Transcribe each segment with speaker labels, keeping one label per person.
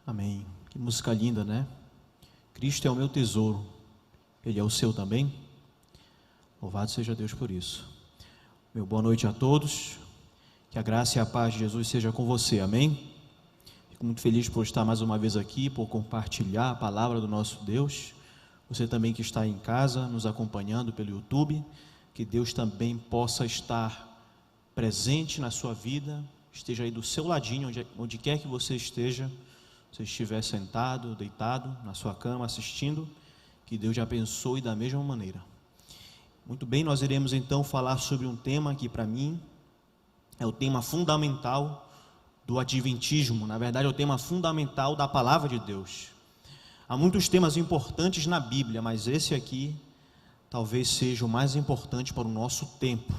Speaker 1: Amém. Que música linda, né? Cristo é o meu tesouro, Ele é o seu também. Louvado seja Deus por isso. Meu boa noite a todos. Que a graça e a paz de Jesus seja com você, amém? Fico muito feliz por estar mais uma vez aqui, por compartilhar a palavra do nosso Deus. Você também que está em casa, nos acompanhando pelo YouTube, que Deus também possa estar presente na sua vida, esteja aí do seu ladinho, onde quer que você esteja. Se estiver sentado, deitado na sua cama assistindo, que Deus te abençoe da mesma maneira. Muito bem, nós iremos então falar sobre um tema que para mim é o tema fundamental do adventismo. Na verdade é o tema fundamental da palavra de Deus. Há muitos temas importantes na Bíblia, mas esse aqui talvez seja o mais importante para o nosso tempo.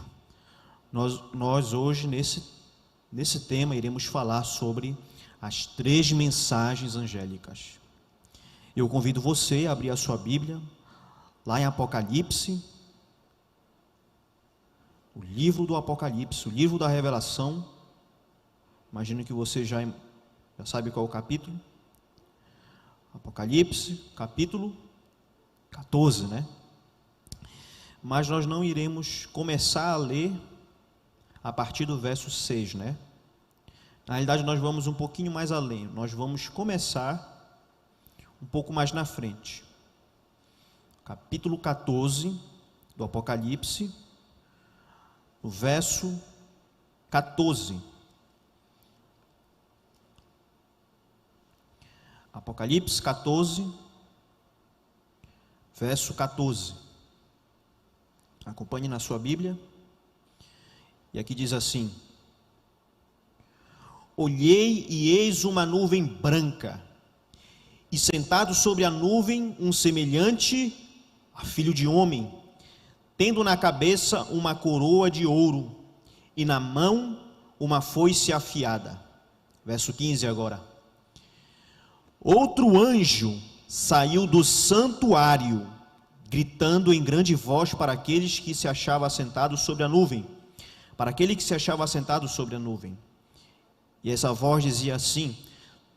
Speaker 1: Nós hoje nesse tema iremos falar sobre as 3 mensagens angélicas. Eu convido você a abrir a sua Bíblia, lá em Apocalipse, o livro do Apocalipse, o livro da Revelação. Imagino que você já sabe qual é o capítulo. Apocalipse, capítulo 14, né? Mas nós não iremos começar a ler a partir do verso 6, né? Na realidade nós vamos um pouquinho mais além, nós vamos começar um pouco mais na frente. Capítulo 14 do Apocalipse, no verso 14. Apocalipse 14, verso 14. Acompanhe na sua Bíblia. E aqui diz assim: olhei e eis uma nuvem branca, e sentado sobre a nuvem um semelhante a filho de homem, tendo na cabeça uma coroa de ouro, e na mão uma foice afiada. Verso 15 agora. Outro anjo saiu do santuário, gritando em grande voz para aqueles que se achavam assentados sobre a nuvem, para aquele que se achava assentado sobre a nuvem. E essa voz dizia assim: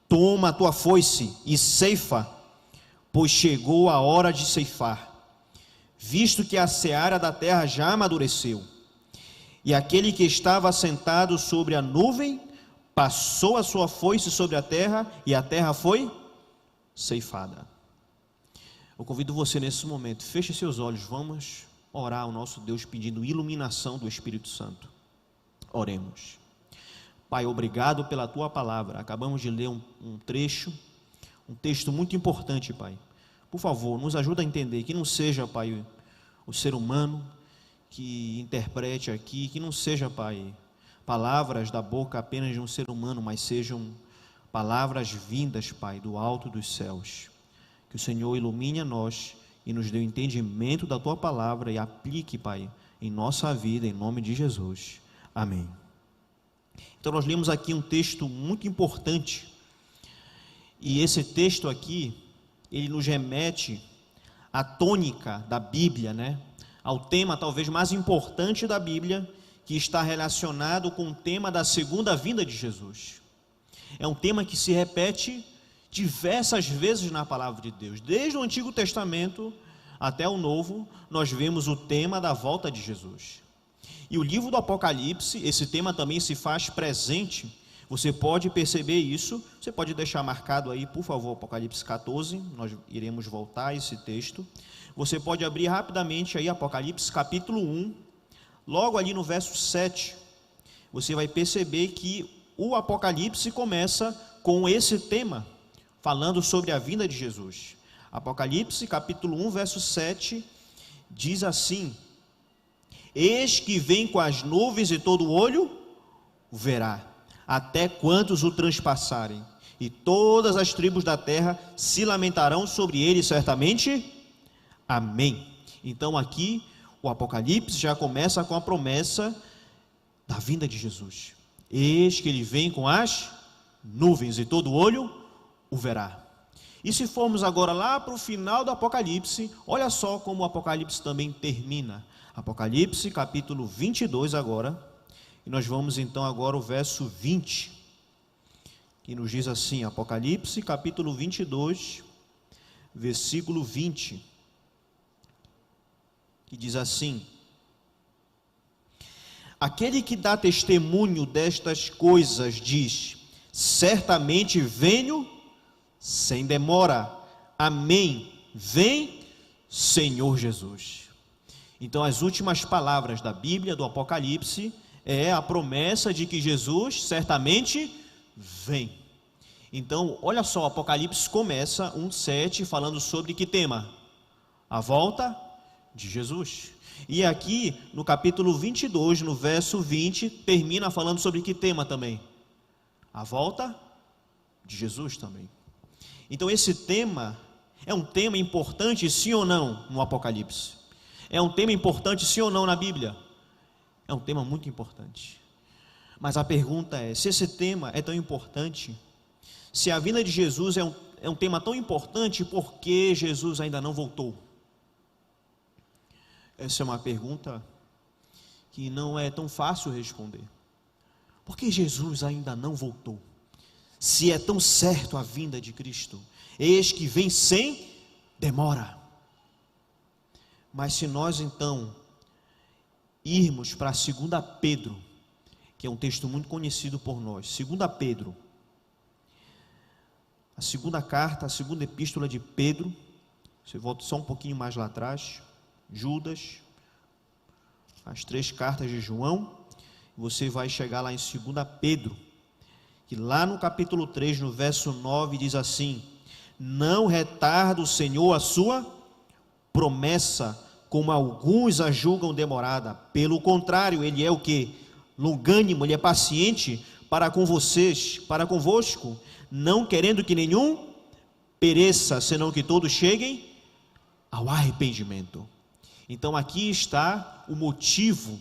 Speaker 1: toma a tua foice e ceifa, pois chegou a hora de ceifar, visto que a seara da terra já amadureceu. E aquele que estava assentado sobre a nuvem passou a sua foice sobre a terra, e a terra foi ceifada. Eu convido você nesse momento, feche seus olhos, vamos orar ao nosso Deus pedindo iluminação do Espírito Santo. Oremos. Pai, obrigado pela Tua palavra. Acabamos de ler um trecho, um texto muito importante, Pai. Por favor, nos ajuda a entender, que não seja, Pai, o ser humano que interprete aqui, que não seja, Pai, palavras da boca apenas de um ser humano, mas sejam palavras vindas, Pai, do alto dos céus. Que o Senhor ilumine a nós e nos dê o entendimento da Tua palavra e aplique, Pai, em nossa vida, em nome de Jesus. Amém. Então nós lemos aqui um texto muito importante, e esse texto aqui, ele nos remete à tônica da Bíblia, né? Ao tema talvez mais importante da Bíblia, que está relacionado com o tema da segunda vinda de Jesus. É um tema que se repete diversas vezes na palavra de Deus, desde o Antigo Testamento até o Novo, nós vemos o tema da volta de Jesus. E o livro do Apocalipse, esse tema também se faz presente. Você pode perceber isso. Você pode deixar marcado aí, por favor, Apocalipse 14. Nós iremos voltar a esse texto. Você pode abrir rapidamente aí Apocalipse capítulo 1. Logo ali no verso 7. Você vai perceber que o Apocalipse começa com esse tema, falando sobre a vinda de Jesus. Apocalipse capítulo 1, verso 7, diz assim: eis que vem com as nuvens e todo olho o verá, até quantos o transpassarem, e todas as tribos da terra se lamentarão sobre ele certamente. Amém. Então aqui o Apocalipse já começa com a promessa da vinda de Jesus. Eis que ele vem com as nuvens e todo olho o verá. E se formos agora lá para o final do Apocalipse, olha só como o Apocalipse também termina. Apocalipse capítulo 22 agora, e nós vamos então agora ao verso 20. que nos diz assim, Apocalipse capítulo 22, versículo 20, que diz assim: aquele que dá testemunho destas coisas diz: certamente venho sem demora. Amém. Vem, Senhor Jesus. Então, as últimas palavras da Bíblia, do Apocalipse, é a promessa de que Jesus certamente vem. Então, olha só, o Apocalipse começa 1:7 falando sobre que tema? A volta de Jesus. E aqui no capítulo 22, no verso 20, termina falando sobre que tema também? A volta de Jesus também. Então esse tema é um tema importante, sim ou não, no Apocalipse? É um tema importante, sim ou não, na Bíblia? É um tema muito importante. Mas a pergunta é, se esse tema é tão importante, se a vinda de Jesus é um tema tão importante, por que Jesus ainda não voltou? Essa é uma pergunta que não é tão fácil responder. Por que Jesus ainda não voltou? Se é tão certo a vinda de Cristo, eis que vem sem demora. Mas se nós então irmos para 2 Pedro, que é um texto muito conhecido por nós, 2 Pedro, a segunda carta, a segunda epístola de Pedro, você volta só um pouquinho mais lá atrás, Judas, as 3 cartas de João, você vai chegar lá em 2 Pedro, que lá no capítulo 3, no verso 9, diz assim: não retarda o Senhor a sua promessa, como alguns a julgam demorada, pelo contrário, ele é o que? Longânimo, ele é paciente para com vocês, para convosco, não querendo que nenhum pereça, senão que todos cheguem ao arrependimento. Então aqui está o motivo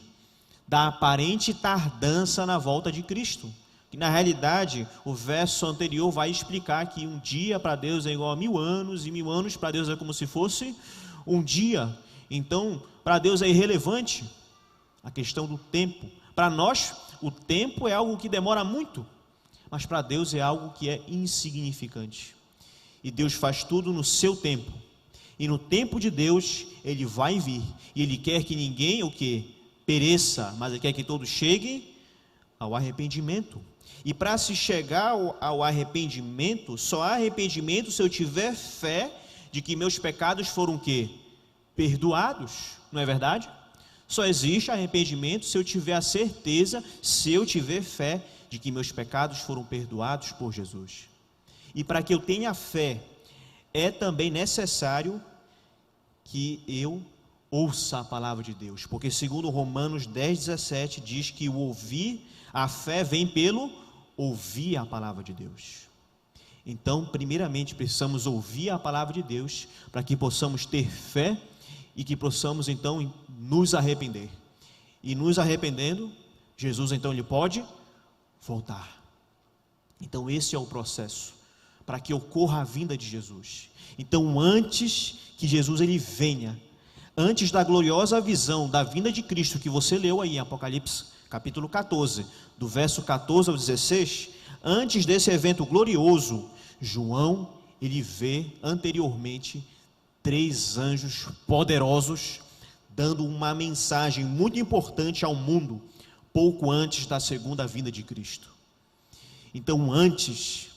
Speaker 1: da aparente tardança na volta de Cristo. Que na realidade o verso anterior vai explicar que um dia para Deus é igual a 1000 anos, e 1000 anos para Deus é como se fosse um dia. Então para Deus é irrelevante a questão do tempo. Para nós o tempo é algo que demora muito, mas para Deus é algo que é insignificante. E Deus faz tudo no seu tempo. E no tempo de Deus, Ele vai vir. E Ele quer que ninguém, o que? Pereça, mas Ele quer que todos cheguem ao arrependimento. E para se chegar ao arrependimento, só há arrependimento se eu tiver fé de que meus pecados foram o quê? Perdoados, não é verdade? Só existe arrependimento se eu tiver a certeza, se eu tiver fé de que meus pecados foram perdoados por Jesus. E para que eu tenha fé, é também necessário que eu ouça a palavra de Deus, porque segundo Romanos 10:17 diz que o ouvir, a fé vem pelo ouvir a palavra de Deus. Então, primeiramente precisamos ouvir a palavra de Deus, para que possamos ter fé e que possamos então nos arrepender. E nos arrependendo, Jesus então ele pode voltar. Então esse é o processo para que ocorra a vinda de Jesus. Então antes que Jesus ele venha, antes da gloriosa visão da vinda de Cristo que você leu aí em Apocalipse capítulo 14, do verso 14 ao 16, antes desse evento glorioso, João ele vê anteriormente 3 anjos poderosos dando uma mensagem muito importante ao mundo, pouco antes da segunda vinda de Cristo. Então antes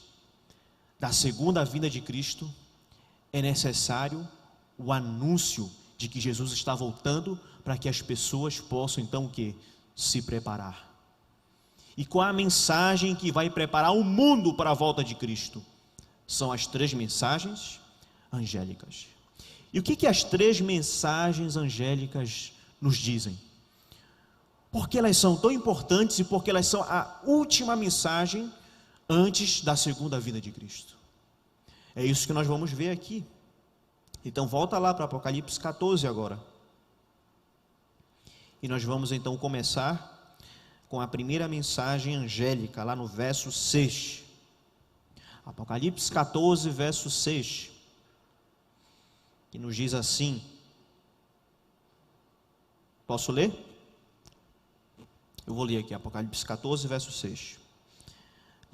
Speaker 1: da segunda vinda de Cristo, é necessário o anúncio de que Jesus está voltando, para que as pessoas possam então o quê? Se preparar. E qual a mensagem que vai preparar o mundo para a volta de Cristo? São as 3 mensagens angélicas. E o que as 3 mensagens angélicas nos dizem? Porque elas são tão importantes e porque elas são a última mensagem antes da segunda vinda de Cristo. É isso que nós vamos ver aqui. Então volta lá para Apocalipse 14 agora. E nós vamos então começar com a primeira mensagem angélica, lá no verso 6. Apocalipse 14, verso 6. Que nos diz assim. Posso ler? Eu vou ler aqui, Apocalipse 14, verso 6.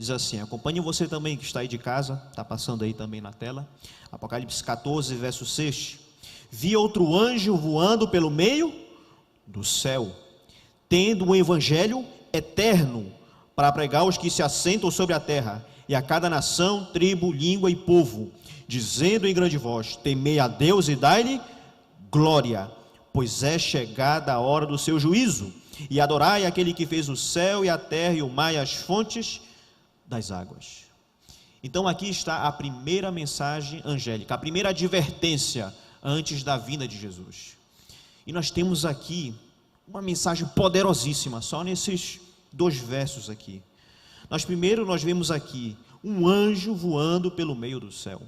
Speaker 1: Diz assim, acompanhe você também que está aí de casa, está passando aí também na tela. Apocalipse 14, verso 6. Vi outro anjo voando pelo meio do céu, tendo um evangelho eterno para pregar aos que se assentam sobre a terra, e a cada nação, tribo, língua e povo, dizendo em grande voz: temei a Deus e dai-lhe glória, pois é chegada a hora do seu juízo, e adorai aquele que fez o céu e a terra e o mar e as fontes das águas. Então aqui está a primeira mensagem angélica, a primeira advertência antes da vinda de Jesus. E nós temos aqui uma mensagem poderosíssima, só nesses 2 versos aqui. Nós vemos aqui um anjo voando pelo meio do céu.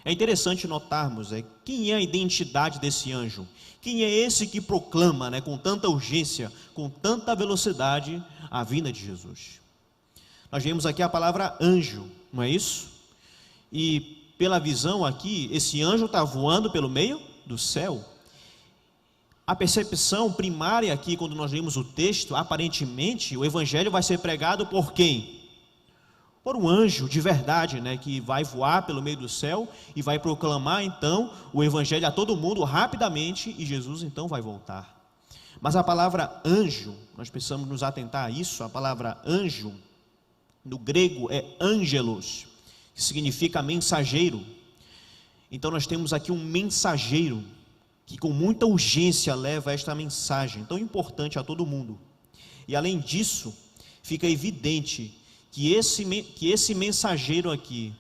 Speaker 1: É interessante notarmos quem é a identidade desse anjo, quem é esse que proclama, com tanta urgência, com tanta velocidade, a vinda de Jesus. Nós vemos aqui a palavra anjo, não é isso? E pela visão aqui, esse anjo está voando pelo meio do céu. A percepção primária aqui, quando nós lemos o texto, aparentemente, o evangelho vai ser pregado por quem? Por um anjo de verdade, que vai voar pelo meio do céu e vai proclamar então o evangelho a todo mundo rapidamente, e Jesus então vai voltar. Mas a palavra anjo, nós precisamos nos atentar a isso. A palavra anjo no grego é angelos, que significa mensageiro. Então nós temos aqui um mensageiro que com muita urgência leva esta mensagem tão importante a todo mundo. E além disso, fica evidente que esse mensageiro aqui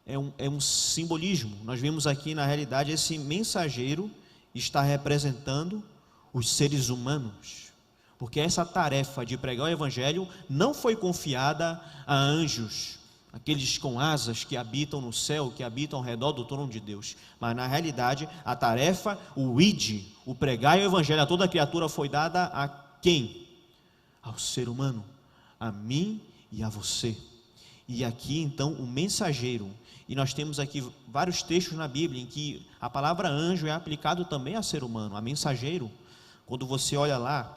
Speaker 1: é um simbolismo. Nós vemos aqui, na realidade, esse mensageiro está representando os seres humanos, porque essa tarefa de pregar o evangelho não foi confiada a anjos, aqueles com asas que habitam no céu, que habitam ao redor do trono de Deus. Mas na realidade a tarefa, o id, o pregar o evangelho a toda criatura, foi dada a quem? Ao ser humano, a mim e a você. E aqui então o mensageiro, e nós temos aqui vários textos na Bíblia em que a palavra anjo é aplicado também a ser humano, a mensageiro. Quando você olha lá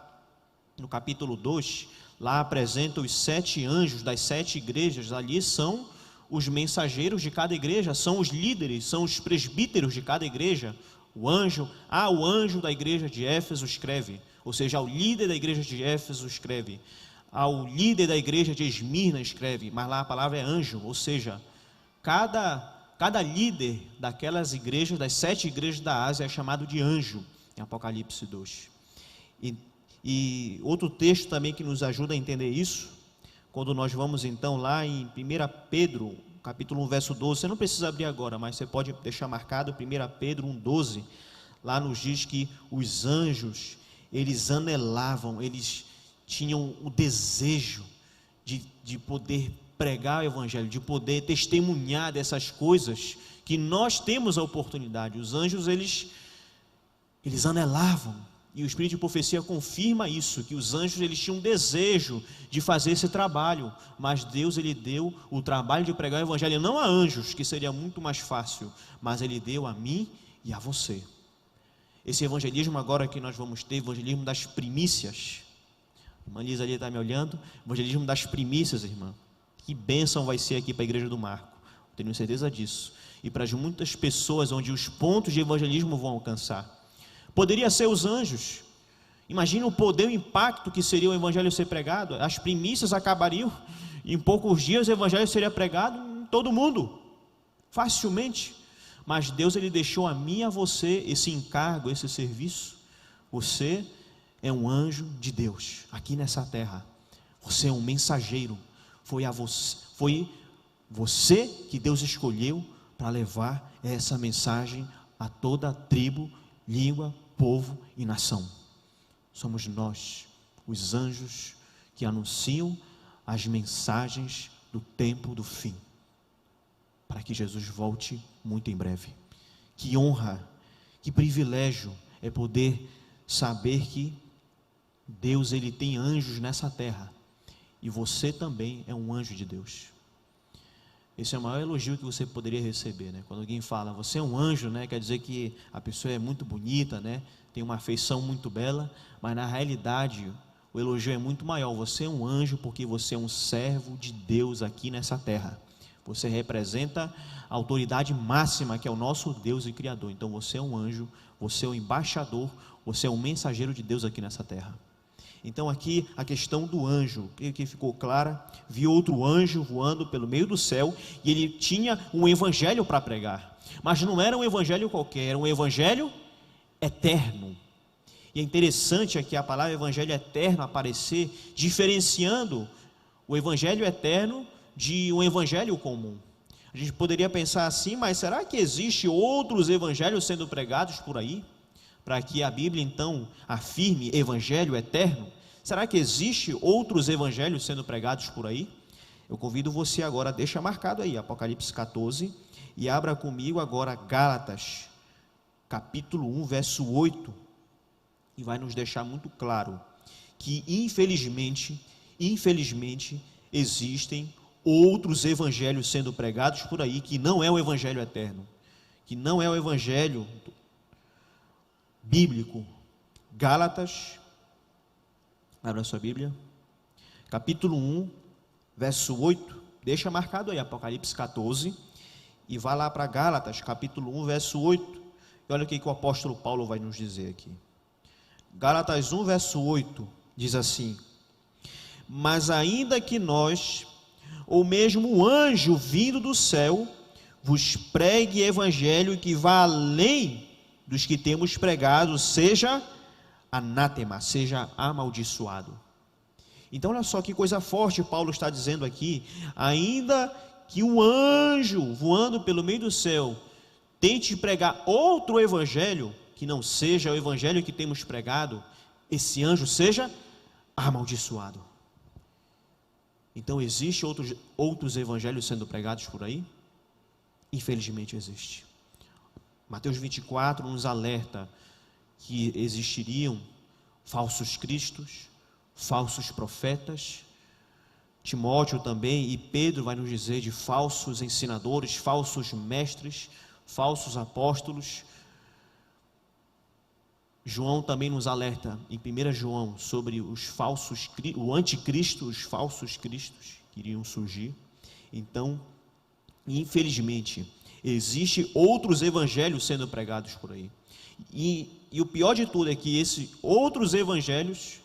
Speaker 1: no capítulo 2, lá apresenta os 7 anjos das 7 igrejas. Ali são os mensageiros de cada igreja, são os líderes, são os presbíteros de cada igreja. O anjo da igreja de Éfeso escreve, ou seja, ao líder da igreja de Éfeso escreve, ao líder da igreja de Esmirna escreve, mas lá a palavra é anjo, ou seja, cada líder daquelas igrejas, das 7 igrejas da Ásia, é chamado de anjo, em Apocalipse 2. E outro texto também que nos ajuda a entender isso, quando nós vamos então lá em 1 Pedro, capítulo 1, verso 12, você não precisa abrir agora, mas você pode deixar marcado, 1 Pedro 1, 12, lá nos diz que os anjos, eles anelavam, eles tinham o desejo de poder pregar o evangelho, de poder testemunhar dessas coisas que nós temos a oportunidade. Os anjos, eles anelavam. E o Espírito de Profecia confirma isso, que os anjos, eles tinham um desejo de fazer esse trabalho, mas Deus, ele deu o trabalho de pregar o evangelho não a anjos, que seria muito mais fácil, mas ele deu a mim e a você. Esse evangelismo agora que nós vamos ter, evangelismo das primícias. A irmã Lisa ali está me olhando, evangelismo das primícias, irmã. Que bênção vai ser aqui para a igreja do Marco, tenho certeza disso. E para as muitas pessoas onde os pontos de evangelismo vão alcançar. Poderia ser os anjos. Imagina o poder, o impacto que seria o evangelho ser pregado. As primícias acabariam, em poucos dias o evangelho seria pregado em todo mundo, facilmente. Mas Deus, ele deixou a mim e a você esse encargo, esse serviço. Você é um anjo de Deus aqui nessa terra. Você é um mensageiro. Foi você que Deus escolheu para levar essa mensagem a toda a tribo, língua, povo e nação. Somos nós, os anjos que anunciam as mensagens do tempo do fim, para que Jesus volte muito em breve. Que honra, que privilégio é poder saber que Deus, ele tem anjos nessa terra, e você também é um anjo de Deus. Esse é o maior elogio que você poderia receber, Quando alguém fala, você é um anjo, quer dizer que a pessoa é muito bonita, tem uma afeição muito bela, mas na realidade, O elogio é muito maior. Você é um anjo porque você é um servo de Deus aqui nessa terra. Você representa a autoridade máxima que é o nosso Deus e Criador. Então você é um anjo, você é um embaixador, você é um mensageiro de Deus aqui nessa terra. Então aqui a questão do anjo, que ficou clara, viu outro anjo voando pelo meio do céu e ele tinha um evangelho para pregar. Mas não era um evangelho qualquer, era um evangelho eterno. E é interessante aqui a palavra evangelho eterno aparecer, diferenciando o evangelho eterno de um evangelho comum. A gente poderia pensar assim, mas será que existe outros evangelhos sendo pregados por aí? Para que a Bíblia então afirme evangelho eterno? Será que existe outros evangelhos sendo pregados por aí? Eu convido você agora, deixa marcado aí Apocalipse 14 e abra comigo agora Gálatas capítulo 1 verso 8, e vai nos deixar muito claro que infelizmente existem outros evangelhos sendo pregados por aí, que não é o evangelho eterno, que não é o evangelho bíblico. Gálatas, abra sua Bíblia, capítulo 1, verso 8, deixa marcado aí Apocalipse 14, e vá lá para Gálatas, capítulo 1, verso 8, e olha o que o apóstolo Paulo vai nos dizer aqui. Gálatas 1, verso 8, diz assim: mas ainda que nós, ou mesmo um anjo vindo do céu, vos pregue evangelho que vá além dos que temos pregado, seja anátema, seja amaldiçoado. Então olha só que coisa forte Paulo está dizendo aqui. Ainda que um anjo voando pelo meio do céu tente pregar outro evangelho que não seja o evangelho que temos pregado, esse anjo seja amaldiçoado. Então existem outros evangelhos sendo pregados por aí? Infelizmente existe. Mateus 24 nos alerta que existiriam falsos cristos, falsos profetas. Timóteo também e Pedro vai nos dizer de falsos ensinadores, falsos mestres, falsos apóstolos. João também nos alerta em 1 João sobre o anticristo, os falsos cristos que iriam surgir. Então, infelizmente, existem outros evangelhos sendo pregados por aí. E o pior de tudo é que esses outros evangelhos,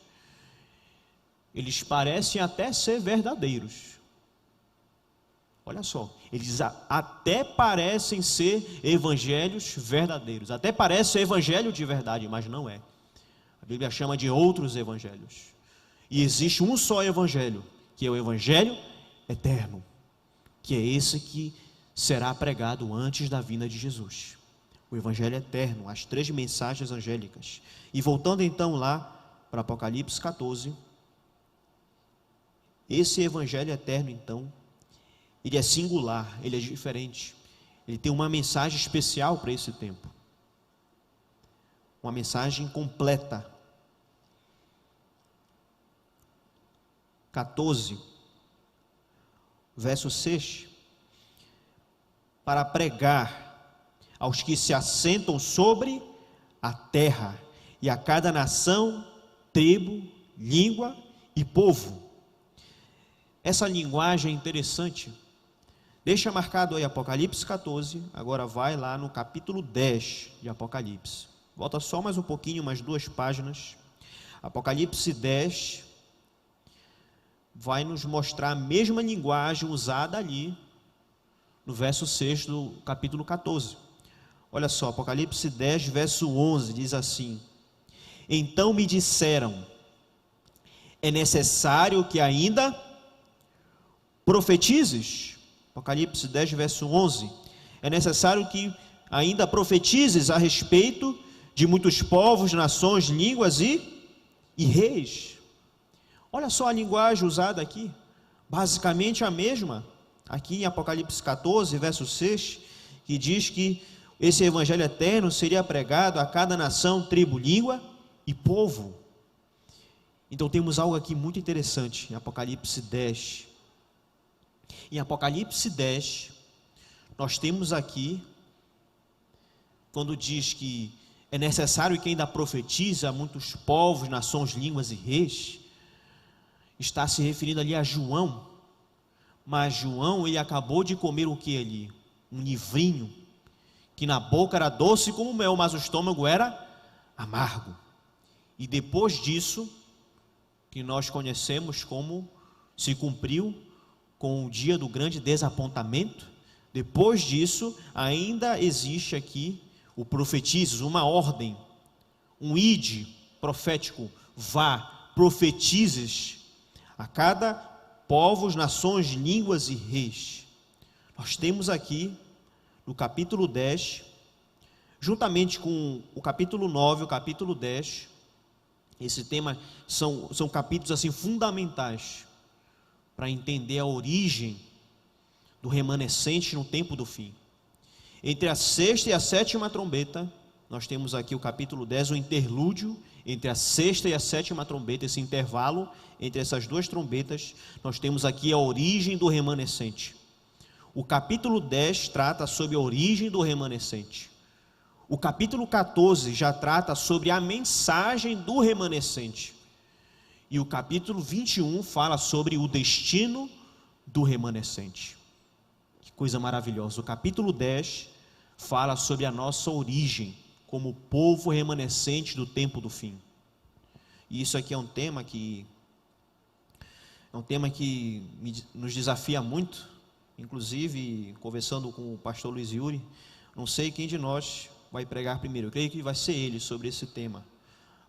Speaker 1: eles parecem até ser verdadeiros. Olha só, eles até parecem ser evangelhos verdadeiros, até parece ser evangelho de verdade, mas não é. A Bíblia chama de outros evangelhos. E existe um só evangelho, que é o evangelho eterno, que é esse que será pregado antes da vinda de Jesus. O evangelho eterno, as 3 mensagens angélicas. E voltando então lá para Apocalipse 14, esse evangelho eterno então, ele é singular, ele é diferente, ele tem uma mensagem especial para esse tempo, uma mensagem completa. 14, verso 6, para pregar aos que se assentam sobre a terra, e a cada nação, tribo, língua e povo. Essa linguagem é interessante. Deixa marcado aí Apocalipse 14, agora vai lá no capítulo 10 de Apocalipse. Volta só mais um pouquinho, mais 2 páginas. Apocalipse 10 vai nos mostrar a mesma linguagem usada ali no verso 6 do capítulo 14. Olha só, Apocalipse 10, verso 11, diz assim: então me disseram, é necessário que ainda profetizes. Apocalipse 10, verso 11, é necessário que ainda profetizes a respeito de muitos povos, nações, línguas e reis. Olha só a linguagem usada aqui, basicamente a mesma, aqui em Apocalipse 14, verso 6, que diz que esse evangelho eterno seria pregado a cada nação, tribo, língua e povo. Então temos algo aqui muito interessante em Apocalipse 10. Em Apocalipse 10, nós temos aqui, quando diz que é necessário que ainda profetize a muitos povos, nações, línguas e reis, está se referindo ali a João, mas João, ele acabou de comer o que ali? Um livrinho, que na boca era doce como mel, mas o estômago era amargo. E depois disso, que nós conhecemos como se cumpriu com o dia do grande desapontamento, depois disso, ainda existe aqui o profetizes, uma ordem, um ide profético, vá, profetizes a cada povos, nações, línguas e reis. Nós temos aqui no capítulo 10, juntamente com o capítulo 9 e o capítulo 10, esse tema são capítulos assim fundamentais para entender a origem do remanescente no tempo do fim. Entre a sexta e a sétima trombeta, nós temos aqui o capítulo 10, o interlúdio entre a sexta e a sétima trombeta, esse intervalo entre essas duas trombetas, nós temos aqui a origem do remanescente. O capítulo 10 trata sobre a origem do remanescente. O capítulo 14 já trata sobre a mensagem do remanescente. E o capítulo 21 fala sobre o destino do remanescente. Que coisa maravilhosa. O capítulo 10 fala sobre a nossa origem como povo remanescente do tempo do fim. E isso aqui é um tema que nos desafia muito. Inclusive, conversando com o pastor Luiz Yuri, não sei quem de nós vai pregar primeiro. Eu creio que vai ser ele sobre esse tema.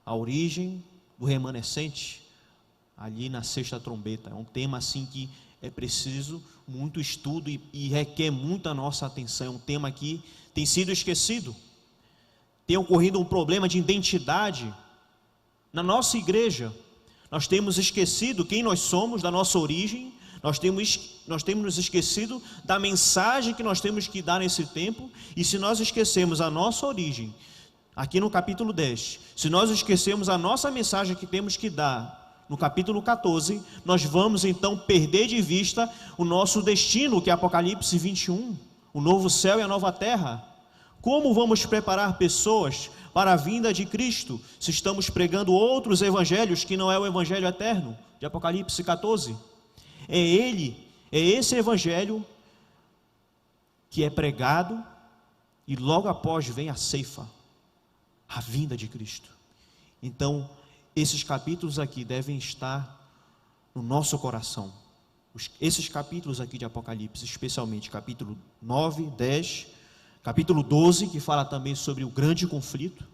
Speaker 1: A origem do remanescente ali na sexta trombeta. É um tema assim que é preciso muito estudo e requer muita nossa atenção. É um tema que tem sido esquecido. Tem ocorrido um problema de identidade na nossa igreja. Nós temos esquecido quem nós somos, da nossa origem. Nós temos nos esquecido da mensagem que nós temos que dar nesse tempo. E se nós esquecemos a nossa origem, aqui no capítulo 10, se nós esquecemos a nossa mensagem que temos que dar no capítulo 14, nós vamos então perder de vista o nosso destino, que é Apocalipse 21, o novo céu e a nova terra. Como vamos preparar pessoas para a vinda de Cristo, se estamos pregando outros evangelhos que não é o evangelho eterno, de Apocalipse 14? É esse evangelho que é pregado e logo após vem a ceifa, a vinda de Cristo. Então, esses capítulos aqui devem estar no nosso coração. Esses capítulos aqui de Apocalipse, especialmente capítulo 9, 10, capítulo 12, que fala também sobre o grande conflito.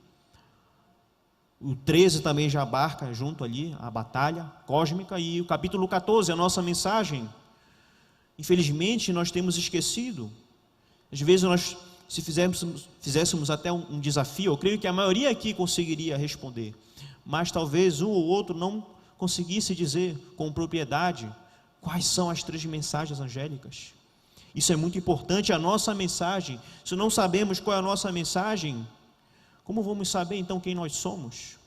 Speaker 1: O 13 também já abarca junto ali a batalha cósmica. E o capítulo 14, a nossa mensagem. Infelizmente nós temos esquecido. Às vezes nós, se fizéssemos até um desafio, eu creio que a maioria aqui conseguiria responder, mas talvez um ou outro não conseguisse dizer com propriedade quais são as 3 mensagens angélicas. Isso é muito importante, a nossa mensagem. Se não sabemos qual é a nossa mensagem, como vamos saber então quem nós somos?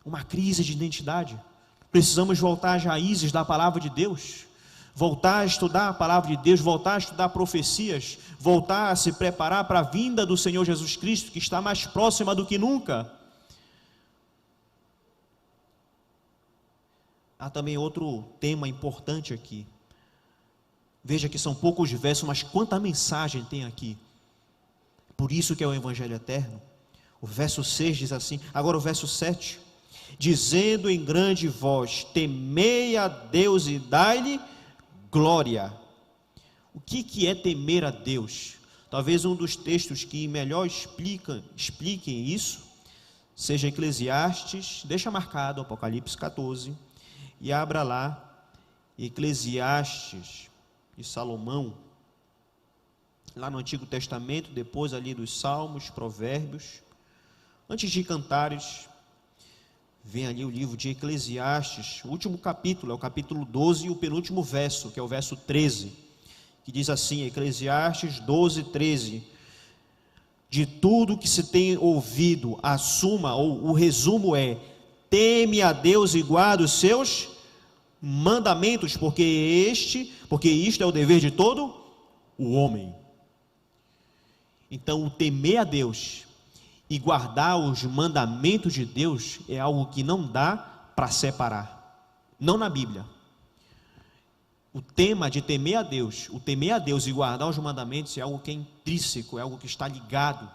Speaker 1: Uma crise de identidade. Precisamos voltar às raízes da palavra de Deus, voltar a estudar a palavra de Deus, voltar a estudar profecias, voltar a se preparar para a vinda do Senhor Jesus Cristo, que está mais próxima do que nunca. Há também outro tema importante aqui. Veja que são poucos versos, mas quanta mensagem tem aqui. Por isso que é o Evangelho eterno. O verso 6 diz assim, agora o verso 7. Dizendo em grande voz, temei a Deus e dai-lhe glória. O que é temer a Deus? Talvez um dos textos que melhor expliquem isso seja Eclesiastes. Deixa marcado Apocalipse 14 e abra lá Eclesiastes de Salomão, lá no Antigo Testamento, depois ali dos Salmos, Provérbios. Antes de Cantares, vem ali o livro de Eclesiastes, o último capítulo, é o capítulo 12 e o penúltimo verso, que é o verso 13, que diz assim, Eclesiastes 12, 13, de tudo que se tem ouvido, assuma, ou o resumo é, teme a Deus e guarda os seus mandamentos, porque isto é o dever de todo o homem. Então, o temer a Deus e guardar os mandamentos de Deus é algo que não dá para separar. não na Bíblia. O tema de temer a Deus, o temer a Deus e guardar os mandamentos é algo que é intrínseco, é algo que está ligado,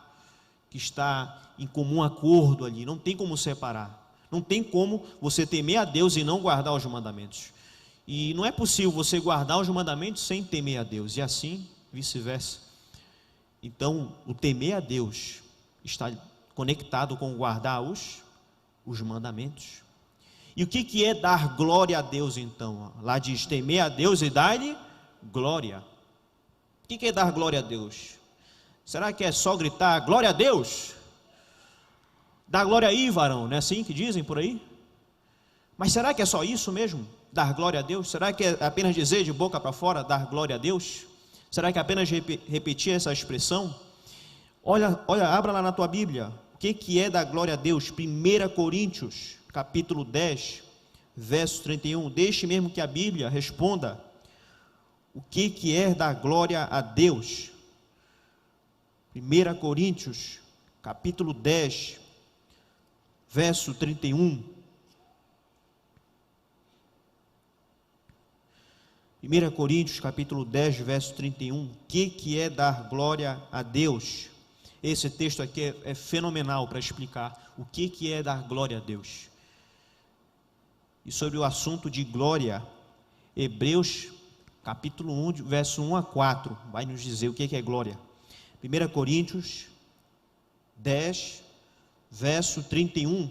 Speaker 1: que está em comum acordo ali, não tem como separar. Não tem como você temer a Deus e não guardar os mandamentos. E não é possível você guardar os mandamentos sem temer a Deus, e assim vice-versa. Então, o temer a Deus está conectado com guardar os mandamentos. E o que é dar glória a Deus então? Lá diz temer a Deus e dar-lhe glória. O que é dar glória a Deus? Será que é só gritar glória a Deus? Dá glória aí, varão, não é assim que dizem por aí? Mas será que é só isso mesmo? Dar glória a Deus? Será que é apenas dizer de boca para fora, dar glória a Deus? Será que é apenas repetir essa expressão? Olha, abra lá na tua Bíblia. O que é dar glória a Deus? 1 Coríntios, capítulo 10, verso 31. Deixe mesmo que a Bíblia responda. O que é dar glória a Deus? 1 Coríntios, capítulo 10, verso 31. 1 Coríntios, capítulo 10, verso 31. O que é dar glória a Deus? Esse texto aqui é fenomenal para explicar o que é dar glória a Deus. E sobre o assunto de glória, Hebreus, capítulo 1, verso 1 a 4, vai nos dizer o que é glória. 1 Coríntios 10, verso 31.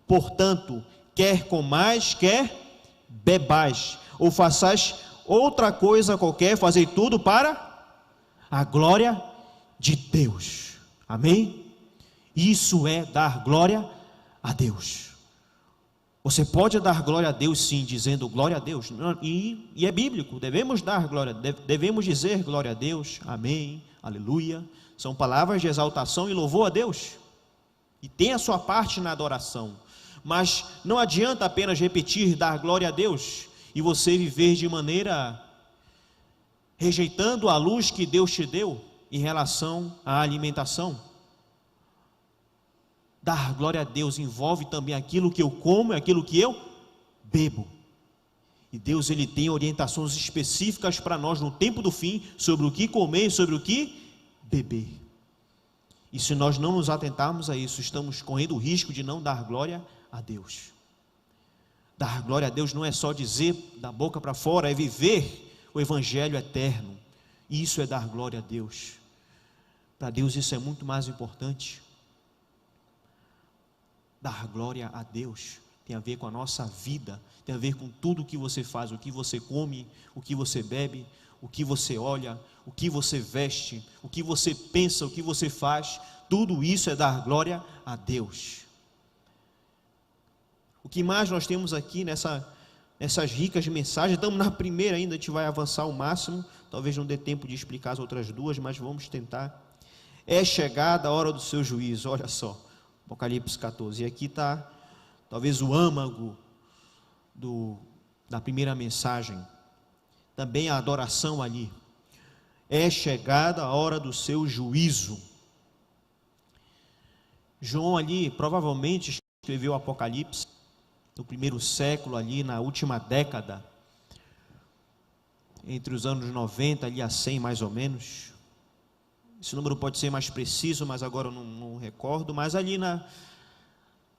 Speaker 1: Portanto, quer comais, quer bebais, ou façais outra coisa qualquer, fazei tudo para a glória de Deus. Amém? Isso é dar glória a Deus. Você pode dar glória a Deus sim, dizendo glória a Deus, e é bíblico, devemos dar glória, devemos dizer glória a Deus, amém, aleluia, são palavras de exaltação e louvor a Deus, e tem a sua parte na adoração, mas não adianta apenas repetir, dar glória a Deus, e você viver de maneira rejeitando a luz que Deus te deu em relação à alimentação. Dar glória a Deus envolve também aquilo que eu como e aquilo que eu bebo. E Deus, Ele tem orientações específicas para nós no tempo do fim, sobre o que comer e sobre o que beber. E se nós não nos atentarmos a isso, estamos correndo o risco de não dar glória a Deus. Dar glória a Deus não é só dizer da boca para fora, é viver o Evangelho eterno. Isso é dar glória a Deus. Para Deus isso é muito mais importante. Dar glória a Deus tem a ver com a nossa vida, tem a ver com tudo o que você faz, o que você come, o que você bebe, o que você olha, o que você veste, o que você pensa, o que você faz, tudo isso é dar glória a Deus. O que mais nós temos aqui nessas ricas mensagens? Estamos na primeira ainda, a gente vai avançar ao máximo, talvez não dê tempo de explicar as outras duas, mas vamos tentar. É chegada a hora do seu juízo, olha só, Apocalipse 14, e aqui está talvez o âmago da primeira mensagem, também a adoração ali. É chegada a hora do seu juízo. João ali provavelmente escreveu o Apocalipse no primeiro século ali, na última década, entre os anos 90 ali a 100 mais ou menos. Esse número pode ser mais preciso, mas agora eu não recordo, mas ali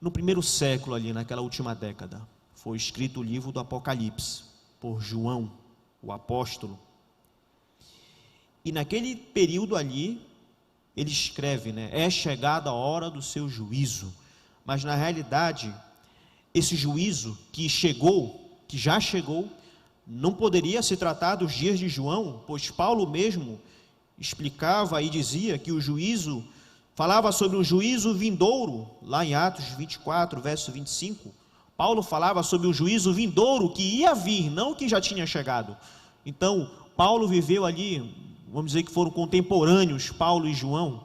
Speaker 1: no primeiro século ali, naquela última década, foi escrito o livro do Apocalipse, por João, o apóstolo. E naquele período ali, ele escreve, é chegada a hora do seu juízo, mas na realidade, esse juízo que já chegou, não poderia se tratar dos dias de João, pois Paulo mesmo explicava e dizia que o juízo, falava sobre um juízo vindouro, lá em Atos 24, verso 25, Paulo falava sobre o juízo vindouro que ia vir, não que já tinha chegado. Então, Paulo viveu ali, vamos dizer que foram contemporâneos, Paulo e João,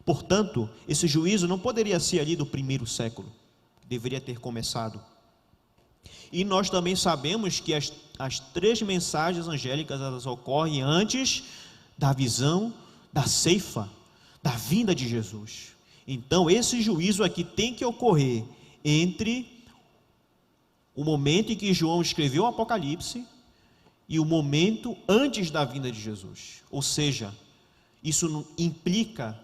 Speaker 1: portanto, esse juízo não poderia ser ali do primeiro século, deveria ter começado. E nós também sabemos que as três mensagens angélicas, elas ocorrem antes da visão da ceifa, da vinda de Jesus. Então esse juízo aqui tem que ocorrer entre o momento em que João escreveu o Apocalipse e o momento antes da vinda de Jesus. Ou seja, isso implica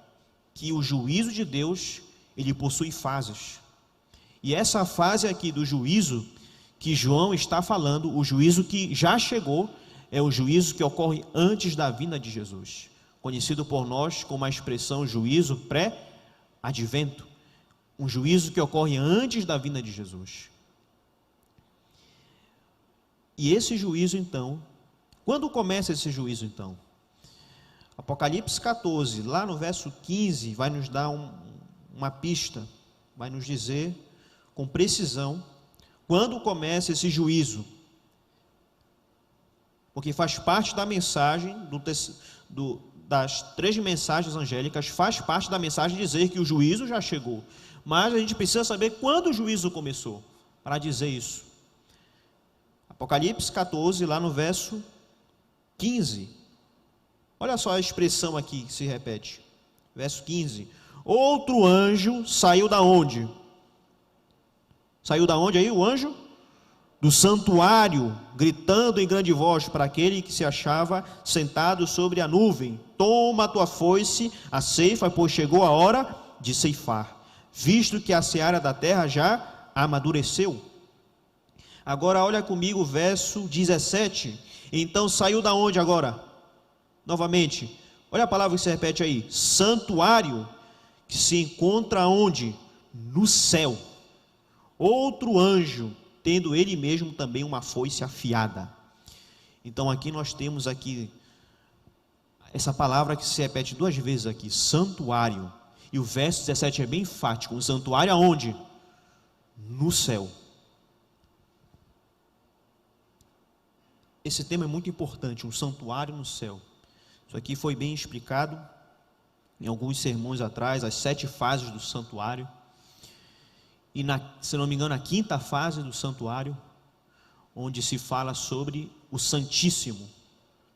Speaker 1: que o juízo de Deus, ele possui fases. E essa fase aqui do juízo que João está falando, o juízo que já chegou, é o juízo que ocorre antes da vinda de Jesus, conhecido por nós como a expressão juízo pré-advento, um juízo que ocorre antes da vinda de Jesus. E esse juízo então, quando começa esse juízo então? Apocalipse 14, lá no verso 15, vai nos dar uma pista, vai nos dizer com precisão quando começa esse juízo, porque faz parte da mensagem das 3 mensagens angélicas, faz parte da mensagem dizer que o juízo já chegou, mas a gente precisa saber quando o juízo começou, para dizer isso. Apocalipse 14, lá no verso 15, olha só a expressão aqui que se repete, verso 15, outro anjo saiu da onde? Saiu da onde aí o anjo? Do santuário, gritando em grande voz para aquele que se achava sentado sobre a nuvem: toma a tua foice, a ceifa, pois chegou a hora de ceifar, visto que a seara da terra já amadureceu. Agora olha comigo o verso 17. Então saiu da onde agora? Novamente, olha a palavra que se repete aí: santuário, que se encontra onde? No céu. Outro anjo, tendo ele mesmo também uma foice afiada. Então aqui nós temos aqui essa palavra que se repete 2 vezes aqui, santuário. E o verso 17 é bem enfático. Um santuário aonde? No céu. Esse tema é muito importante, um santuário no céu. Isso aqui foi bem explicado em alguns sermões atrás, as 7 fases do santuário. E se não me engano, a 5ª fase do santuário, onde se fala sobre o Santíssimo.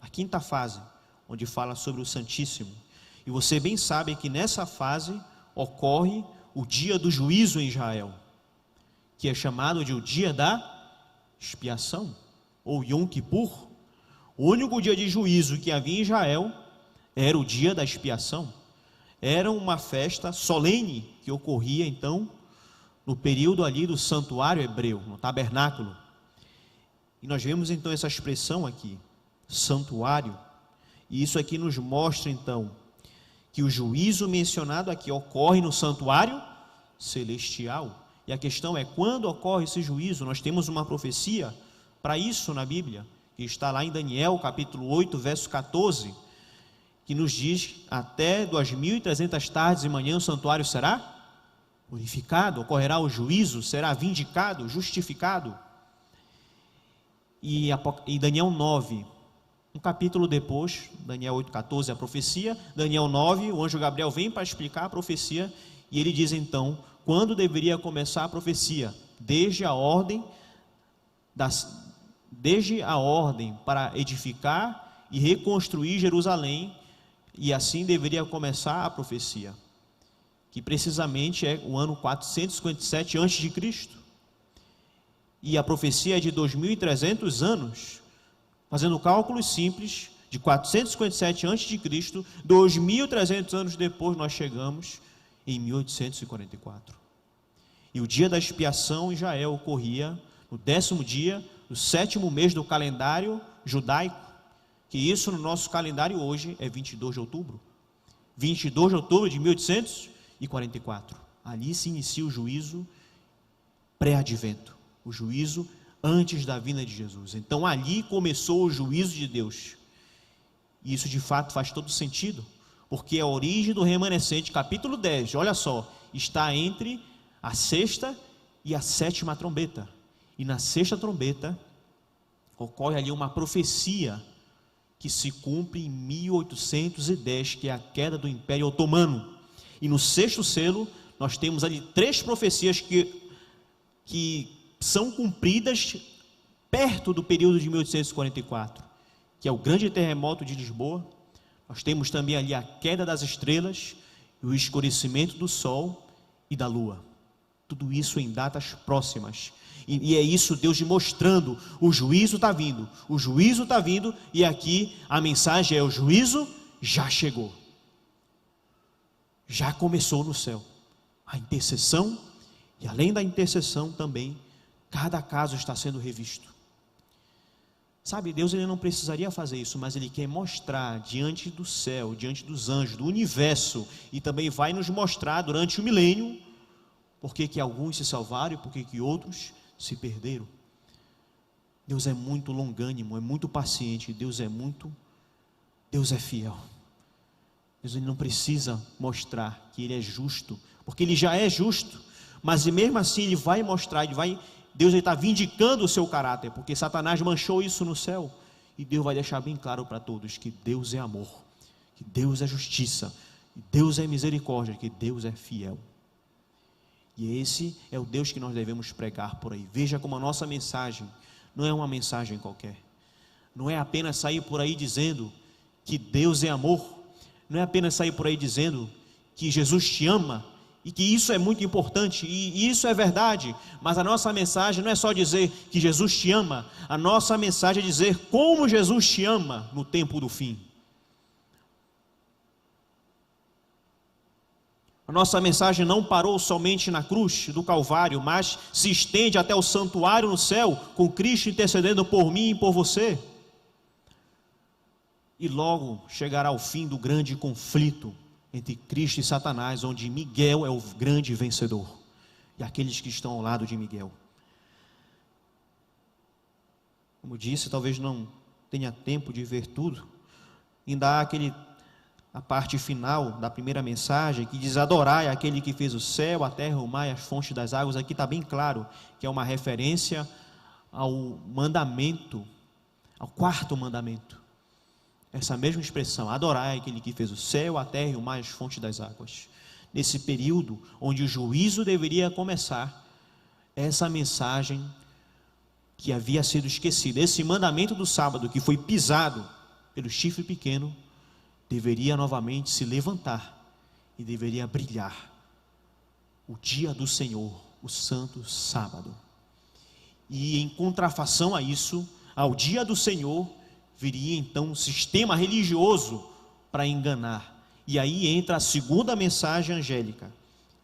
Speaker 1: A 5ª fase, onde fala sobre o Santíssimo. E você bem sabe que nessa fase ocorre o dia do juízo em Israel, que é chamado de o dia da expiação, ou Yom Kippur. O único dia de juízo que havia em Israel era o dia da expiação. Era uma festa solene que ocorria então no período ali do santuário hebreu, no tabernáculo. E nós vemos então essa expressão aqui, santuário, e isso aqui nos mostra então que o juízo mencionado aqui ocorre no santuário celestial. E a questão é, quando ocorre esse juízo? Nós temos uma profecia para isso na Bíblia, que está lá em Daniel, capítulo 8, verso 14, que nos diz: até 2.300 tardes e manhã o santuário será purificado, ocorrerá o juízo, será vindicado, justificado. E Daniel 9, um capítulo depois, Daniel 8,14 a profecia, Daniel 9, o anjo Gabriel vem para explicar a profecia, e ele diz então, quando deveria começar a profecia? Desde a ordem para edificar e reconstruir Jerusalém, e assim deveria começar a profecia, que precisamente é o ano 457 a.C., e a profecia é de 2.300 anos, fazendo cálculos simples, de 457 a.C., 2.300 anos depois nós chegamos em 1844. E o dia da expiação em Israel ocorria no 10º dia do 7º mês do calendário judaico, que isso no nosso calendário hoje é 22 de outubro. 22 de outubro de 1844. Ali se inicia o juízo pré-advento, o juízo antes da vinda de Jesus. Então ali começou o juízo de Deus. E isso de fato faz todo sentido, porque a origem do remanescente, capítulo 10, olha só, está entre a 6ª e a 7ª trombeta. E na 6ª trombeta ocorre ali uma profecia que se cumpre em 1810, que é a queda do Império Otomano. E no 6º selo nós temos ali 3 profecias que são cumpridas perto do período de 1844, que é o grande terremoto de Lisboa. Nós temos também ali a queda das estrelas e o escurecimento do sol e da lua. Tudo isso em datas próximas. E é isso Deus mostrando, o juízo está vindo, o juízo está vindo, e aqui a mensagem é: o juízo já chegou, já começou no céu, a intercessão, e além da intercessão também, cada caso está sendo revisto. Sabe, Deus ele não precisaria fazer isso, mas Ele quer mostrar diante do céu, diante dos anjos, do universo, e também vai nos mostrar durante o milênio, por que alguns se salvaram e por que outros se perderam. Deus é muito longânimo, é muito paciente, Deus é fiel. Deus ele não precisa mostrar que Ele é justo, porque Ele já é justo, mas mesmo assim Ele vai mostrar, Deus está vindicando o seu caráter, porque Satanás manchou isso no céu, e Deus vai deixar bem claro para todos que Deus é amor, que Deus é justiça, que Deus é misericórdia, que Deus é fiel. E esse é o Deus que nós devemos pregar por aí. Veja como a nossa mensagem não é uma mensagem qualquer, não é apenas sair por aí dizendo que Deus é amor, não é apenas sair por aí dizendo que Jesus te ama, e que isso é muito importante, e isso é verdade, mas a nossa mensagem não é só dizer que Jesus te ama, a nossa mensagem é dizer como Jesus te ama no tempo do fim. A nossa mensagem não parou somente na cruz do Calvário, mas se estende até o santuário no céu, com Cristo intercedendo por mim e por você. E logo chegará o fim do grande conflito entre Cristo e Satanás, onde Miguel é o grande vencedor, e aqueles que estão ao lado de Miguel. Como disse, talvez não tenha tempo de ver tudo. Ainda há a parte final da primeira mensagem, que diz: adorai aquele que fez o céu, a terra, o mar e as fontes das águas. Aqui está bem claro que é uma referência ao mandamento, ao quarto mandamento. Essa mesma expressão: adorai aquele que fez o céu, a terra e o mar e as fontes das águas. Nesse período onde o juízo deveria começar, essa mensagem que havia sido esquecida, esse mandamento do sábado que foi pisado pelo chifre pequeno, deveria novamente se levantar e deveria brilhar o dia do Senhor, o santo sábado. E em contrafação a isso, ao dia do Senhor, viria então um sistema religioso para enganar. E aí entra a segunda mensagem angélica,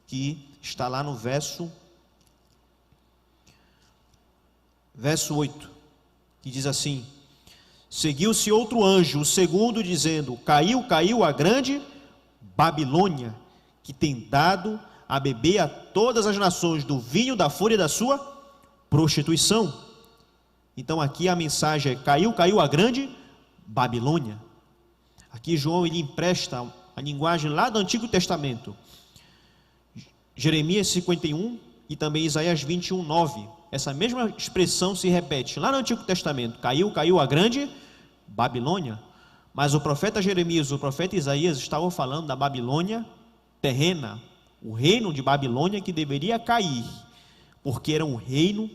Speaker 1: que está lá no verso 8, que diz assim: seguiu-se outro anjo, o segundo, dizendo: caiu a grande Babilônia, que tem dado a beber a todas as nações do vinho da fúria da sua prostituição. Então aqui a mensagem é: caiu a grande Babilônia. Aqui João ele empresta a linguagem lá do Antigo Testamento, Jeremias 51 e também Isaías 21, 9. Essa mesma expressão se repete lá no Antigo Testamento: caiu a grande Babilônia. Mas o profeta Jeremias, o profeta Isaías estavam falando da Babilônia terrena, o reino de Babilônia que deveria cair, porque era um reino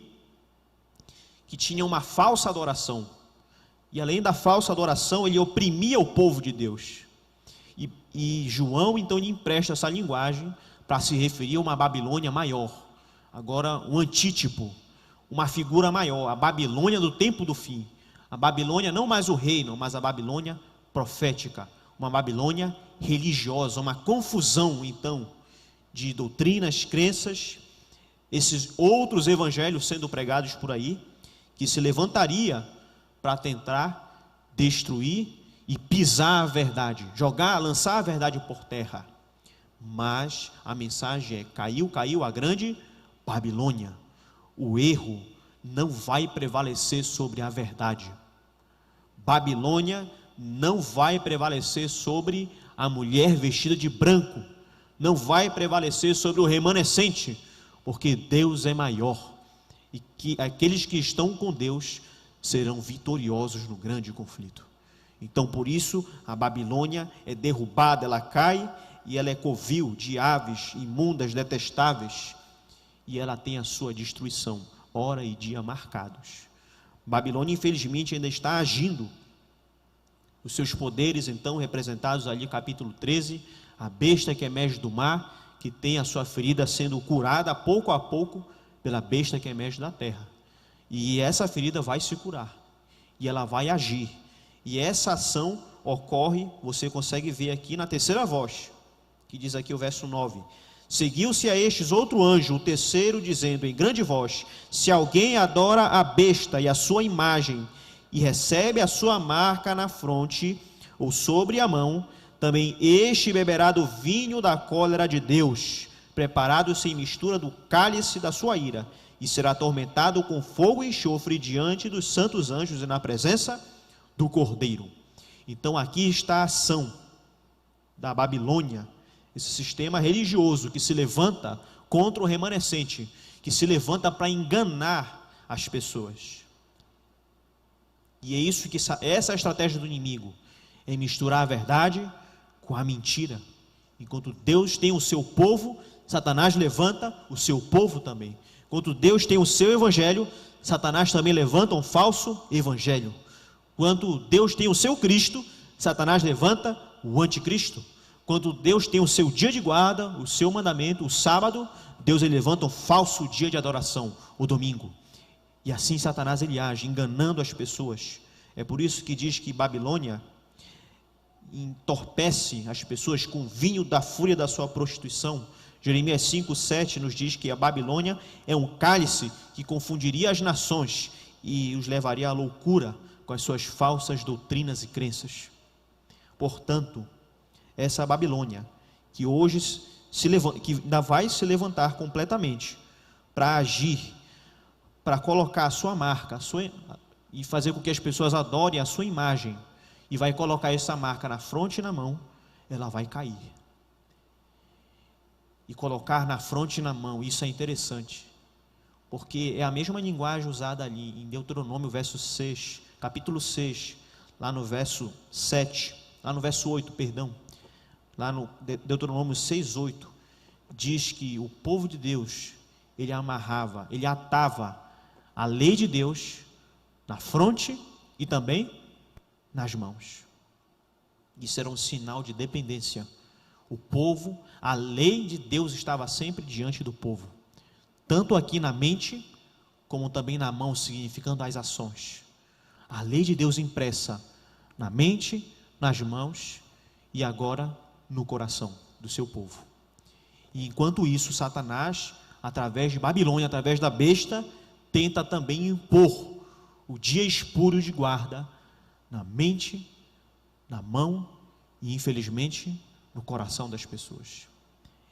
Speaker 1: que tinha uma falsa adoração, e além da falsa adoração, ele oprimia o povo de Deus. E João então lhe empresta essa linguagem para se referir a uma Babilônia maior, agora um antítipo, uma figura maior, a Babilônia do tempo do fim. A Babilônia não mais o reino, mas a Babilônia profética, uma Babilônia religiosa, uma confusão então de doutrinas, crenças, esses outros evangelhos sendo pregados por aí, que se levantaria para tentar destruir e pisar a verdade, lançar a verdade por terra. Mas a mensagem é: caiu a grande Babilônia. O erro não vai prevalecer sobre a verdade. Babilônia não vai prevalecer sobre a mulher vestida de branco, não vai prevalecer sobre o remanescente, porque Deus é maior, e que aqueles que estão com Deus serão vitoriosos no grande conflito. Então por isso a Babilônia é derrubada, ela cai, e ela é covil de aves imundas, detestáveis, e ela tem a sua destruição, hora e dia marcados. Babilônia infelizmente ainda está agindo, os seus poderes então representados ali capítulo 13, a besta que emerge do mar, que tem a sua ferida sendo curada pouco a pouco pela besta que emerge da terra. E essa ferida vai se curar, e ela vai agir. E essa ação ocorre, você consegue ver aqui na terceira voz, que diz aqui o verso 9: seguiu-se a estes outro anjo, o terceiro, dizendo em grande voz: se alguém adora a besta e a sua imagem, e recebe a sua marca na fronte ou sobre a mão, também este beberá do vinho da cólera de Deus, preparado sem mistura do cálice da sua ira, e será atormentado com fogo e enxofre diante dos santos anjos e na presença do Cordeiro. Então aqui está a ação da Babilônia, esse sistema religioso que se levanta contra o remanescente, que se levanta para enganar as pessoas. E é isso que essa é a estratégia do inimigo, é misturar a verdade com a mentira. Enquanto Deus tem o seu povo, Satanás levanta o seu povo também. Enquanto Deus tem o seu evangelho, Satanás também levanta um falso evangelho. Quando Deus tem o seu Cristo, Satanás levanta o anticristo. Quando Deus tem o seu dia de guarda, o seu mandamento, o sábado, Deus ele levanta um falso dia de adoração, o domingo. E assim Satanás ele age, enganando as pessoas. É por isso que diz que Babilônia entorpece as pessoas com o vinho da fúria da sua prostituição. Jeremias 5:7 nos diz que a Babilônia é um cálice que confundiria as nações e os levaria à loucura com as suas falsas doutrinas e crenças. Portanto, essa Babilônia, que hoje que ainda vai se levantar completamente para agir, para colocar a sua marca, e fazer com que as pessoas adorem a sua imagem, e vai colocar essa marca na fronte e na mão, ela vai cair. E colocar na fronte e na mão, isso é interessante, porque é a mesma linguagem usada ali em Deuteronômio, capítulo 6, lá no verso 7, lá no verso 8, perdão, lá no Deuteronômio 6:8, diz que o povo de Deus, ele amarrava, ele atava a lei de Deus na fronte e também nas mãos. Isso era um sinal de dependência. O povo, a lei de Deus estava sempre diante do povo, tanto aqui na mente, como também na mão, significando as ações. A lei de Deus impressa na mente, nas mãos e agora no coração do seu povo. E enquanto isso, Satanás, através de Babilônia, através da besta, tenta também impor o dia espúrio de guarda na mente, na mão e, infelizmente, no coração das pessoas.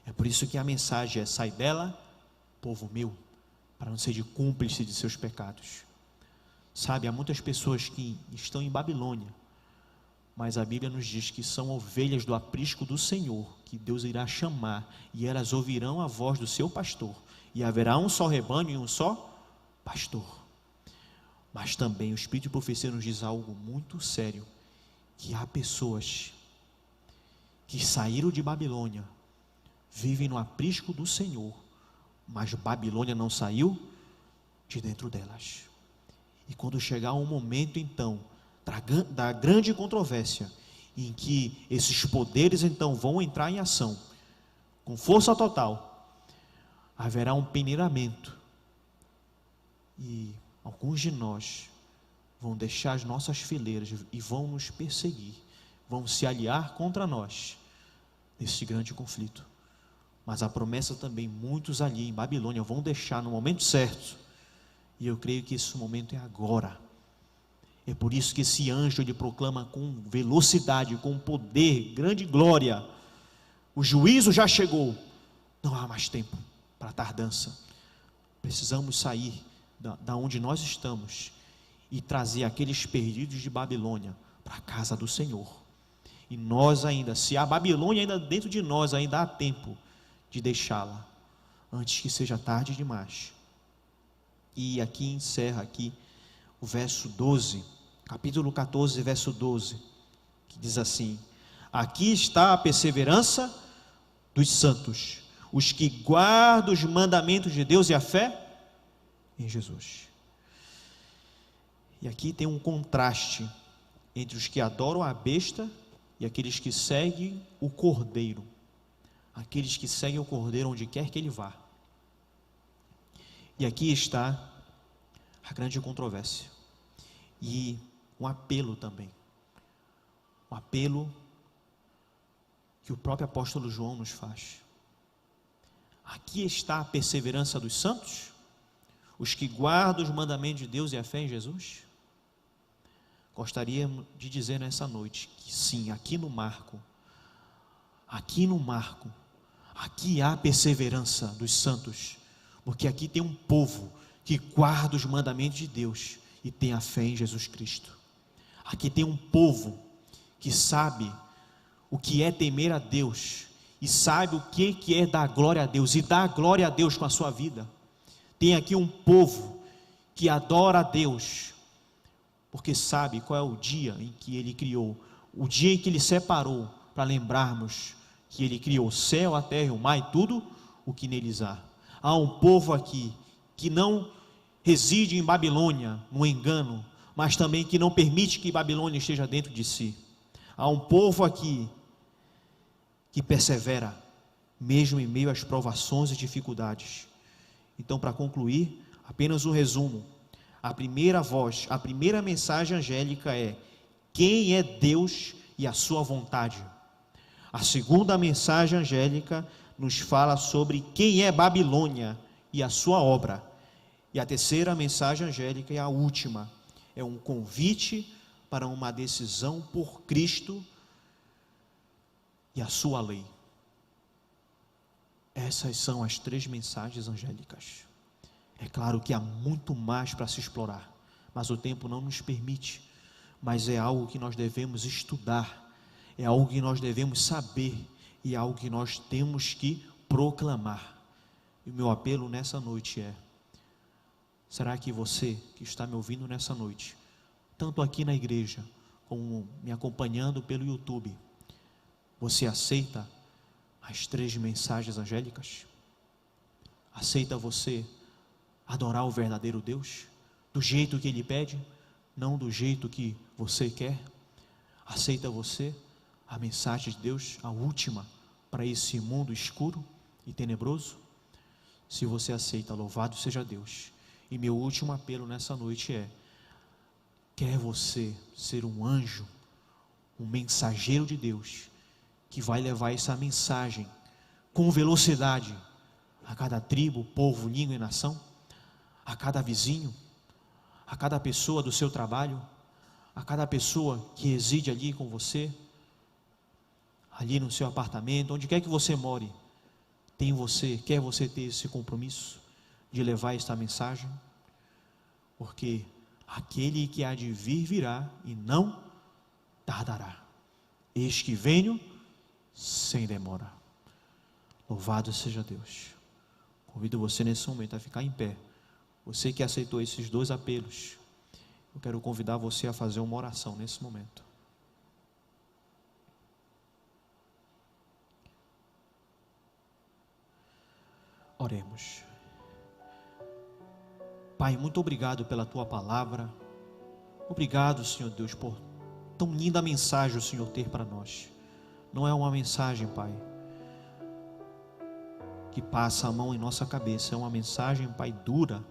Speaker 1: É por isso que a mensagem é: sai dela, povo meu, para não ser de cúmplice de seus pecados. Sabe, há muitas pessoas que estão em Babilônia, mas a Bíblia nos diz que são ovelhas do aprisco do Senhor, que Deus irá chamar, e elas ouvirão a voz do seu pastor, e haverá um só rebanho e um só pastor. Mas também o Espírito de Profecia nos diz algo muito sério, que há pessoas que saíram de Babilônia, vivem no aprisco do Senhor, mas Babilônia não saiu de dentro delas. E quando chegar um momento então da grande controvérsia, em que esses poderes então vão entrar em ação com força total, haverá um peneiramento, e alguns de nós vão deixar as nossas fileiras e vão nos perseguir, vão se aliar contra nós nesse grande conflito. Mas a promessa também, muitos ali em Babilônia vão deixar no momento certo, e eu creio que esse momento é agora. É por isso que esse anjo ele proclama com velocidade, com poder, grande glória: o juízo já chegou, não há mais tempo para tardança. Precisamos sair da onde nós estamos e trazer aqueles perdidos de Babilônia para a casa do Senhor. E nós ainda, se a Babilônia ainda dentro de nós, ainda há tempo de deixá-la, antes que seja tarde demais. E aqui encerra aqui o verso 12, capítulo 14, verso 12, que diz assim: aqui está a perseverança dos santos, os que guardam os mandamentos de Deus e a fé em Jesus. E aqui tem um contraste entre os que adoram a besta e aqueles que seguem o Cordeiro. Aqueles que seguem o Cordeiro onde quer que ele vá. E aqui está a grande controvérsia e um apelo também, um apelo que o próprio apóstolo João nos faz. Aqui está a perseverança dos santos, os que guardam os mandamentos de Deus e a fé em Jesus. Gostaria de dizer nessa noite que sim, aqui no Marco, aqui há perseverança dos santos, porque aqui tem um povo que guarda os mandamentos de Deus e tem a fé em Jesus Cristo. Aqui tem um povo que sabe o que é temer a Deus e sabe o que é dar glória a Deus e dar glória a Deus com a sua vida. Tem aqui um povo que adora a Deus, porque sabe qual é o dia em que Ele criou, o dia em que Ele separou, para lembrarmos que Ele criou o céu, a terra e o mar e tudo o que neles há. Há um povo aqui que não reside em Babilônia, no engano, mas também que não permite que Babilônia esteja dentro de si. Há um povo aqui que persevera, mesmo em meio às provações e dificuldades. Então, para concluir, apenas um resumo. A primeira voz, a primeira mensagem angélica é: quem é Deus e a sua vontade? A segunda mensagem angélica nos fala sobre quem é Babilônia e a sua obra. E a terceira mensagem angélica, e a última, é um convite para uma decisão por Cristo e a sua lei. Essas são as três mensagens angélicas. É claro que há muito mais para se explorar, mas o tempo não nos permite. Mas é algo que nós devemos estudar, é algo que nós devemos saber, e é algo que nós temos que proclamar. E o meu apelo nessa noite é: será que você que está me ouvindo nessa noite, tanto aqui na igreja, como me acompanhando pelo YouTube, você aceita as três mensagens angélicas? Aceita você adorar o verdadeiro Deus, do jeito que Ele pede, não do jeito que você quer? Aceita você a mensagem de Deus, a última, para esse mundo escuro e tenebroso? Se você aceita, louvado seja Deus. E meu último apelo nessa noite é: quer você ser um anjo, um mensageiro de Deus, que vai levar essa mensagem com velocidade a cada tribo, povo, língua e nação, a cada vizinho, a cada pessoa do seu trabalho, a cada pessoa que reside ali com você, ali no seu apartamento, onde quer que você more? Quer você ter esse compromisso de levar esta mensagem? Porque aquele que há de vir virá e não tardará. Eis que venho sem demora. Louvado seja Deus. Convido você nesse momento a ficar em pé. Você que aceitou esses dois apelos, eu quero convidar você a fazer uma oração nesse momento. Oremos. Pai, muito obrigado pela Tua palavra. Obrigado, Senhor Deus, por tão linda mensagem o Senhor ter para nós. Não é uma mensagem, Pai, que passa a mão em nossa cabeça. É uma mensagem, Pai, dura,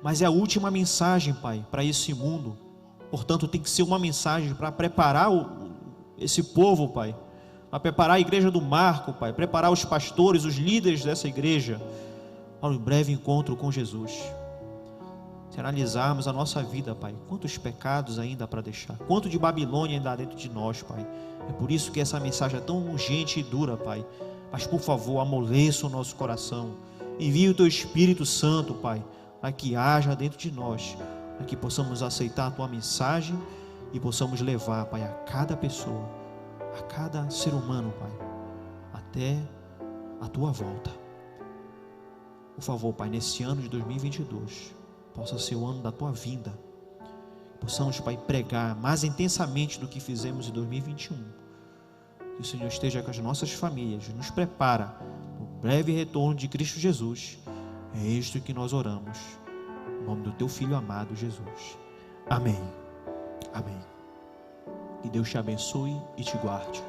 Speaker 1: mas é a última mensagem, Pai, para esse mundo. Portanto, tem que ser uma mensagem para preparar esse povo, Pai, para preparar a igreja do Marco, Pai, preparar os pastores, os líderes dessa igreja para um breve encontro com Jesus. Se analisarmos a nossa vida, Pai, quantos pecados ainda há para deixar, quanto de Babilônia ainda há dentro de nós, Pai. É por isso que essa mensagem é tão urgente e dura, Pai. Mas por favor, amoleça o nosso coração, envie o Teu Espírito Santo, Pai, para que haja dentro de nós, para que possamos aceitar a Tua mensagem e possamos levar, Pai, a cada pessoa, a cada ser humano, Pai, até a Tua volta. Por favor, Pai, nesse ano de 2022, possa ser o ano da Tua vinda. Possamos, Pai, pregar mais intensamente do que fizemos em 2021. Que o Senhor esteja com as nossas famílias, nos prepara para o breve retorno de Cristo Jesus. É isto que nós oramos, em nome do Teu Filho amado, Jesus. Amém. Amém. Que Deus te abençoe e te guarde.